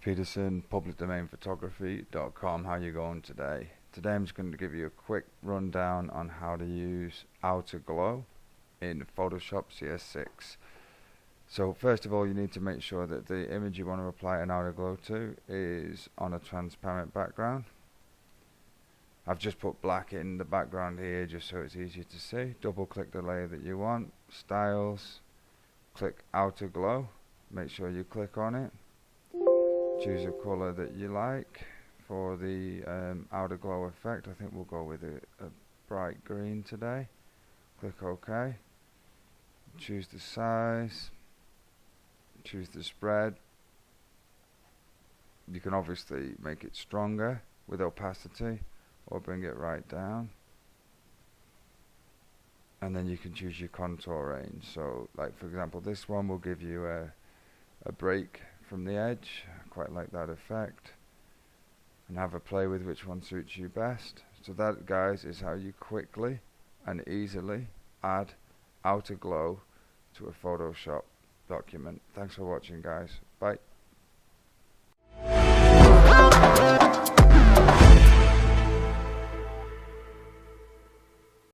Peterson, publicdomainphotography.com. How you going today? Today I'm just going to give you a quick rundown on how to use outer glow in Photoshop CS6. So first of all, you need to make sure that the image you want to apply an outer glow to is on a transparent background. I've just put black in the background here just so it's easier to see. Double click the layer that you want, styles, click outer glow, make sure you click on it. Choose a color that you like for the outer glow effect. I think we'll go with a bright green today. Click OK. Choose the size. Choose the spread. You can obviously make it stronger with opacity or bring it right down. And then you can choose your contour range. So like for example, this one will give you a break from the edge. I quite like that effect, and have a play with which one suits you best. So that, guys, is how you quickly and easily add outer glow to a Photoshop document. Thanks for watching, guys. Bye.